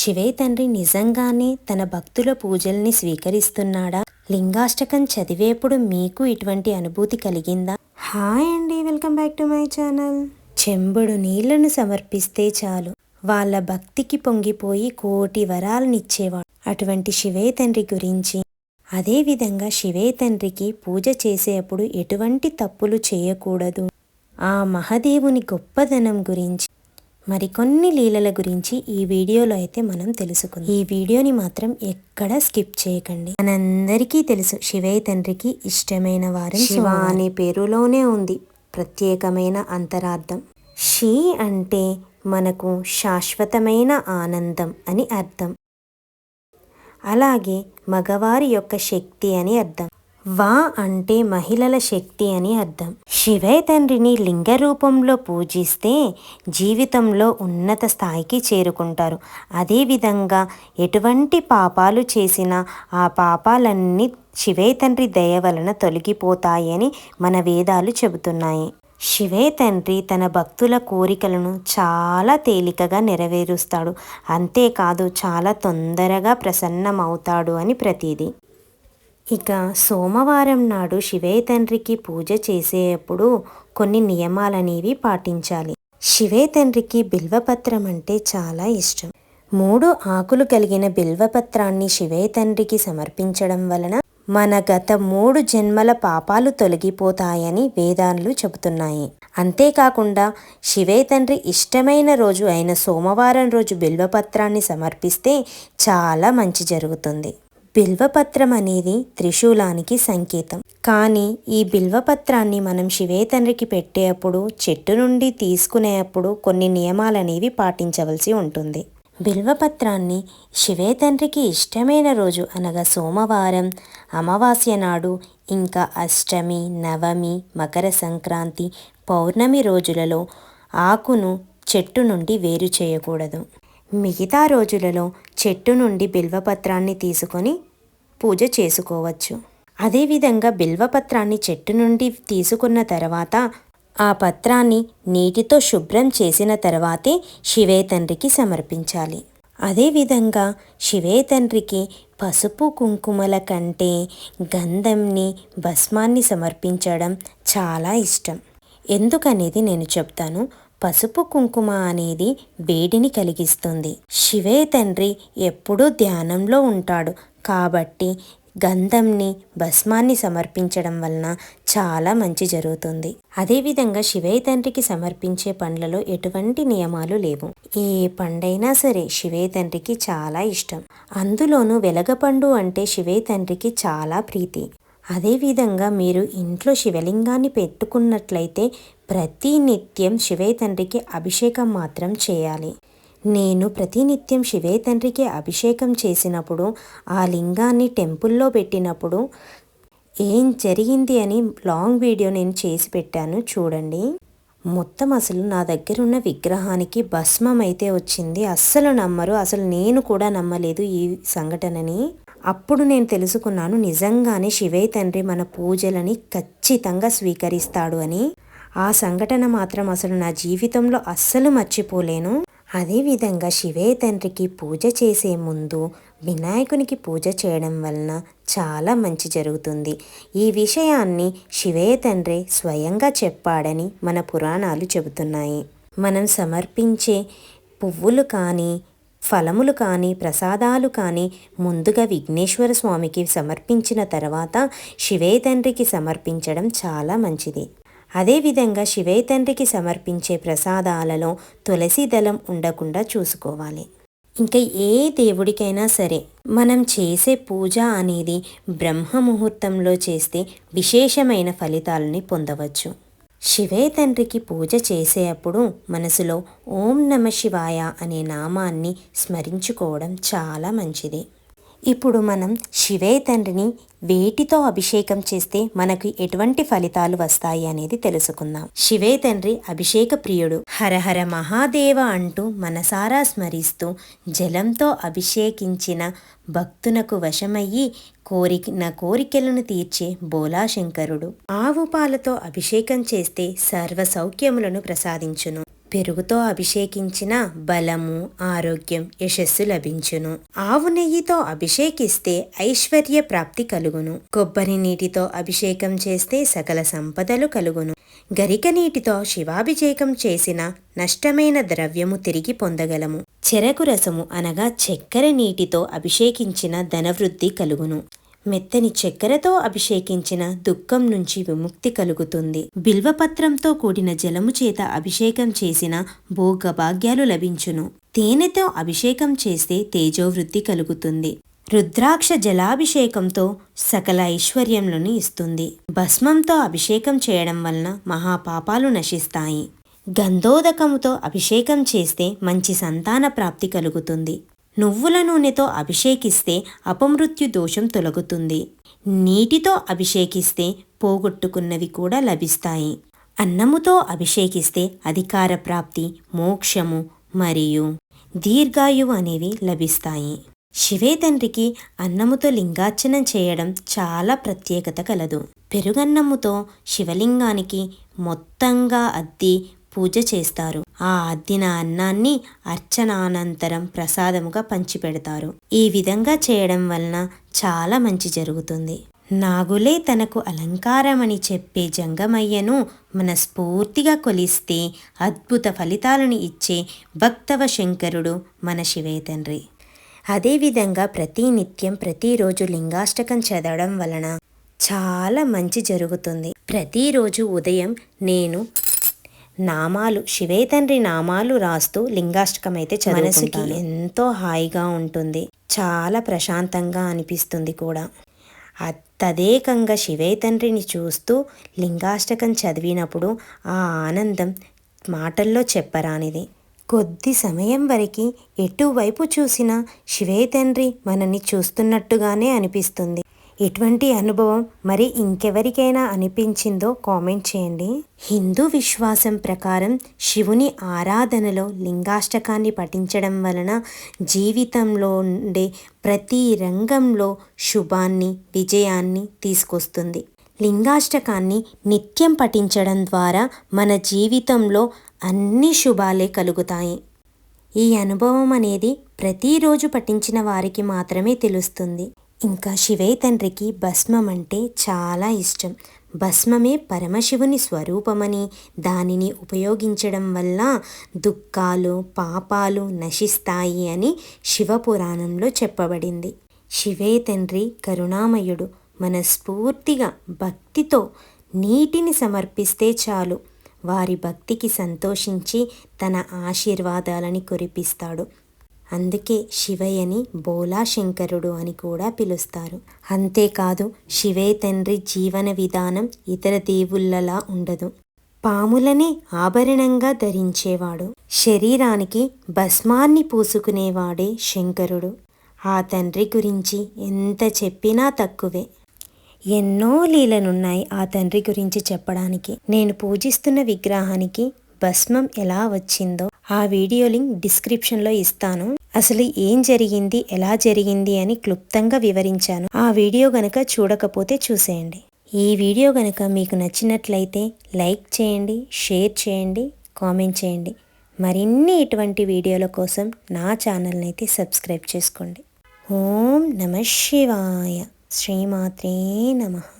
శివయ్య తండ్రి నిజంగానే తన భక్తుల పూజల్ని స్వీకరిస్తున్నాడా? లింగాష్టకం చదివేప్పుడు మీకు ఇటువంటి అనుభూతి కలిగిందా? హాయ్ అండి, welcome back to my channel. చెంబుడు నీళ్లను సమర్పిస్తే చాలు వాళ్ళ భక్తికి పొంగిపోయి కోటి వరాలనిచ్చేవాడు. అటువంటి శివయ్య తండ్రి గురించి, అదేవిధంగా శివయ్య తండ్రికి పూజ చేసేటప్పుడు ఎటువంటి తప్పులు చేయకూడదు, ఆ మహాదేవుని గొప్పదనం గురించి, మరికొన్ని లీలల గురించి ఈ వీడియోలో అయితే మనం తెలుసుకుందాం. ఈ వీడియోని మాత్రం ఎక్కడ స్కిప్ చేయకండి. మనందరికీ తెలుసు శివయ్య తండ్రికి ఇష్టమైన వారం శివ అనే పేరులోనే ఉంది ప్రత్యేకమైన అంతరార్థం. శి అంటే మనకు శాశ్వతమైన ఆనందం అని అర్థం. అలాగే మగవారి యొక్క శక్తి అని అర్థం. వా అంటే మహిళల శక్తి అని అర్థం. శివయ్య తండ్రిని లింగ రూపంలో పూజిస్తే జీవితంలో ఉన్నత స్థాయికి చేరుకుంటారు. అదేవిధంగా ఎటువంటి పాపాలు చేసినా ఆ పాపాలన్నీ శివయ్య తండ్రి దయ వలన తొలగిపోతాయని మన వేదాలు చెబుతున్నాయి. శివయ్య తండ్రి తన భక్తుల కోరికలను చాలా తేలికగా నెరవేరుస్తాడు. అంతేకాదు చాలా తొందరగా ప్రసన్నమవుతాడు అని ప్రతీది. ఇక సోమవారం నాడు శివయ్య తండ్రికి పూజ చేసేటప్పుడు కొన్ని నియమాలనేవి పాటించాలి. శివయ్య తండ్రికి బిల్వపత్రం అంటే చాలా ఇష్టం. 3 ఆకులు కలిగిన బిల్వపత్రాన్ని శివయ్య తండ్రికి సమర్పించడం వలన మన గత 3 జన్మల పాపాలు తొలగిపోతాయని వేదాలు చెబుతున్నాయి. అంతేకాకుండా శివయ్య తండ్రి ఇష్టమైన రోజు అయిన సోమవారం రోజు బిల్వపత్రాన్ని సమర్పిస్తే చాలా మంచి జరుగుతుంది. బిల్వపత్రం అనేది త్రిశూలానికి సంకేతం. కానీ ఈ బిల్వపత్రాన్ని మనం శివయ్య తండ్రికి పెట్టేటప్పుడు, చెట్టు నుండి తీసుకునేటప్పుడు కొన్ని నియమాలనేవి పాటించవలసి ఉంటుంది. బిల్వపత్రాన్ని శివయ్య తండ్రికి ఇష్టమైన రోజు అనగా సోమవారం, అమావాస్య నాడు, ఇంకా అష్టమి, నవమి, మకర సంక్రాంతి, పౌర్ణమి రోజులలో ఆకును చెట్టు నుండి వేరు చేయకూడదు. మిగతా రోజులలో చెట్టు నుండి బిల్వపత్రాన్ని తీసుకొని పూజ చేసుకోవచ్చు. అదేవిధంగా బిల్వపత్రాన్ని చెట్టు నుండి తీసుకున్న తర్వాత ఆ పత్రాన్ని నీటితో శుభ్రం చేసిన తర్వాతే శివయ్య తండ్రికి సమర్పించాలి. అదేవిధంగా శివయ్య తండ్రికి పసుపు కుంకుమల కంటే గంధంని, భస్మాన్ని సమర్పించడం చాలా ఇష్టం. ఎందుకనేది నేను చెప్తాను. పసుపు కుంకుమ అనేది వేడిని కలిగిస్తుంది. శివయ్య తండ్రి ఎప్పుడూ ధ్యానంలో ఉంటాడు కాబట్టి గంధంని, భస్మాన్ని సమర్పించడం వలన చాలా మంచి జరుగుతుంది. అదేవిధంగా శివయ్య తండ్రికి సమర్పించే పండ్లలో ఎటువంటి నియమాలు లేవు. ఏ పండైనా సరే శివయ్య తండ్రికి చాలా ఇష్టం. అందులోనూ వెలగపండు అంటే శివయ్య తండ్రికి చాలా ప్రీతి. అదేవిధంగా మీరు ఇంట్లో శివలింగాన్ని పెట్టుకున్నట్లయితే ప్రతినిత్యం శివయ్య తండ్రికి అభిషేకం మాత్రం చేయాలి. నేను ప్రతినిత్యం శివయ్య తండ్రికి అభిషేకం చేసినప్పుడు, ఆ లింగాన్ని టెంపుల్లో పెట్టినప్పుడు ఏం జరిగింది అని లాంగ్ వీడియో నేను చేసి పెట్టాను, చూడండి. మొత్తం అసలు నా దగ్గర ఉన్న విగ్రహానికి భస్మం అయితే వచ్చింది. అస్సలు నమ్మరు, అసలు నేను కూడా నమ్మలేదు ఈ సంఘటనని. అప్పుడు నేను తెలుసుకున్నాను నిజంగానే శివయ్య తండ్రి మన పూజలని ఖచ్చితంగా స్వీకరిస్తాడు అని. ఆ సంఘటన మాత్రం అసలు నా జీవితంలో అస్సలు మర్చిపోలేను. అదేవిధంగా శివయ్య తండ్రికి పూజ చేసే ముందు వినాయకునికి పూజ చేయడం వలన చాలా మంచి జరుగుతుంది. ఈ విషయాన్ని శివయ్య తండ్రి స్వయంగా చెప్పాడని మన పురాణాలు చెబుతున్నాయి. మనం సమర్పించే పువ్వులు కానీ, ఫలములు కానీ, ప్రసాదాలు కానీ ముందుగా విఘ్నేశ్వర స్వామికి సమర్పించిన తర్వాత శివయ్య తండ్రికి సమర్పించడం చాలా మంచిది. అదేవిధంగా శివయ్య తండ్రికి సమర్పించే ప్రసాదాలలో తులసి దళం ఉండకుండా చూసుకోవాలి. ఇంకా ఏ దేవుడికైనా సరే మనం చేసే పూజ అనేది బ్రహ్మ ముహూర్తంలో చేస్తే విశేషమైన ఫలితాలని పొందవచ్చు. శివయ్య తండ్రికి పూజ చేసేటప్పుడు మనసులో ఓం నమ శివాయ అనే నామాన్ని స్మరించుకోవడం చాలా మంచిది. ఇప్పుడు మనం శివయ్య తండ్రిని వేటితో అభిషేకం చేస్తే మనకు ఎటువంటి ఫలితాలు వస్తాయి అనేది తెలుసుకుందాం. శివయ్య తండ్రి అభిషేక ప్రియుడు. హరహర మహాదేవ అంటూ మనసారా స్మరిస్తూ జలంతో అభిషేకించిన భక్తునకు వశమయ్యి కోరికలను తీర్చే బోలాశంకరుడు. ఆవు పాలతో అభిషేకం చేస్తే సర్వ సౌఖ్యములను ప్రసాదించును. పెరుగుతో అభిషేకించిన బలము, ఆరోగ్యం, యశస్సు లభించును. ఆవు నెయ్యితో అభిషేకిస్తే ఐశ్వర్య ప్రాప్తి కలుగును. కొబ్బరి నీటితో అభిషేకం చేస్తే సకల సంపదలు కలుగును. గరిక నీటితో శివాభిషేకం చేసిన నష్టమైన ద్రవ్యము తిరిగి పొందగలము. చెరకు రసము అనగా చక్కెర నీటితో అభిషేకించిన ధనవృద్ధి కలుగును. మెత్తని చక్కెరతో అభిషేకించిన దుఃఖం నుంచి విముక్తి కలుగుతుంది. బిల్వపత్రంతో కూడిన జలము చేత అభిషేకం చేసిన భోగభాగ్యాలు లభించును. తేనెతో అభిషేకం చేస్తే తేజోవృద్ధి కలుగుతుంది. రుద్రాక్ష జలాభిషేకంతో సకల ఐశ్వర్యములను ఇస్తుంది. భస్మంతో అభిషేకం చేయడం వలన మహాపాపాలు నశిస్తాయి. గంధోదకముతో అభిషేకం చేస్తే మంచి సంతాన ప్రాప్తి కలుగుతుంది. నువ్వుల నూనెతో అభిషేకిస్తే అపమృత్యు దోషం తొలగుతుంది. నీటితో అభిషేకిస్తే పోగొట్టుకున్నవి కూడా లభిస్తాయి. అన్నముతో అభిషేకిస్తే అధికార ప్రాప్తి, మోక్షము మరియు దీర్ఘాయువు అనేవి లభిస్తాయి. శివే తండ్రికి అన్నముతో లింగార్చనం చేయడం చాలా ప్రత్యేకత కలదు. పెరుగన్నముతో శివలింగానికి మొత్తంగా అద్ది పూజ చేస్తారు. ఆ అద్దిన అన్నాన్ని అర్చనానంతరం ప్రసాదముగా పంచిపెడతారు. ఈ విధంగా చేయడం వలన చాలా మంచి జరుగుతుంది. నాగులే తనకు అలంకారమని చెప్పే జంగమయ్యను మనస్ఫూర్తిగా కొలిస్తే అద్భుత ఫలితాలను ఇచ్చే భక్తవ శంకరుడు మన శివే తండ్రి. అదేవిధంగా ప్రతినిత్యం ప్రతిరోజు లింగాష్టకం చదవడం వలన చాలా మంచి జరుగుతుంది. ప్రతిరోజు ఉదయం నేను నామాలు, శివే తండ్రి నామాలు రాస్తూ లింగాష్టకం అయితే మనసుకి ఎంతో హాయిగా ఉంటుంది. చాలా ప్రశాంతంగా అనిపిస్తుంది కూడా. తదేకంగా శివే తండ్రిని చూస్తూ లింగాష్టకం చదివినప్పుడు ఆ ఆనందం మాటల్లో చెప్పరానిది. కొద్ది సమయం వరకు ఎటువైపు చూసినా శివే తండ్రి మనని చూస్తున్నట్టుగానే అనిపిస్తుంది. ఇటువంటి అనుభవం మరి ఇంకెవరికైనా అనిపించిందో కామెంట్ చేయండి. హిందూ విశ్వాసం ప్రకారం శివుని ఆరాధనలో లింగాష్టకాన్ని పఠించడం వలన జీవితంలో ఉండే ప్రతి రంగంలో శుభాన్ని, విజయాన్ని తీసుకొస్తుంది. లింగాష్టకాన్ని నిత్యం పఠించడం ద్వారా మన జీవితంలో అన్ని శుభాలే కలుగుతాయి. ఈ అనుభవం అనేది ప్రతిరోజు పఠించిన వారికి మాత్రమే తెలుస్తుంది. ఇంకా శివే తండ్రికి భస్మం అంటే చాలా ఇష్టం. భస్మమే పరమశివుని స్వరూపమని, దానిని ఉపయోగించడం వల్ల దుఃఖాలు, పాపాలు నశిస్తాయి అని శివపురాణంలో చెప్పబడింది. శివే తండ్రి కరుణామయుడు. మనస్ఫూర్తిగా భక్తితో నీటిని సమర్పిస్తే చాలు, వారి భక్తికి సంతోషించి తన ఆశీర్వాదాలని కురిపిస్తాడు. అందుకే శివయ్యని బోలా శంకరుడు అని కూడా పిలుస్తారు. అంతేకాదు శివే తండ్రి జీవన విధానం ఇతర దేవుళ్ళలా ఉండదు. పాములనే ఆభరణంగా ధరించేవాడు. శరీరానికి భస్మాన్ని పూసుకునేవాడే శంకరుడు. ఆ తండ్రి గురించి ఎంత చెప్పినా తక్కువే. ఎన్నో లీలలున్నాయి ఆ తండ్రి గురించి చెప్పడానికి. నేను పూజిస్తున్న విగ్రహానికి భస్మం ఎలా వచ్చిందో ఆ వీడియో లింక్ డిస్క్రిప్షన్లో ఇస్తాను. అసలు ఏం జరిగింది, ఎలా జరిగింది అని క్లుప్తంగా వివరించాను. ఆ వీడియో గనక చూడకపోతే చూసేయండి. ఈ వీడియో గనక మీకు నచ్చినట్లయితే లైక్ చేయండి, షేర్ చేయండి, కామెంట్ చేయండి. మరిన్ని ఇటువంటి వీడియోల కోసం నా ఛానల్ని అయితే సబ్స్క్రైబ్ చేసుకోండి. ఓం నమః శివాయ. శ్రీమాత్రే నమః.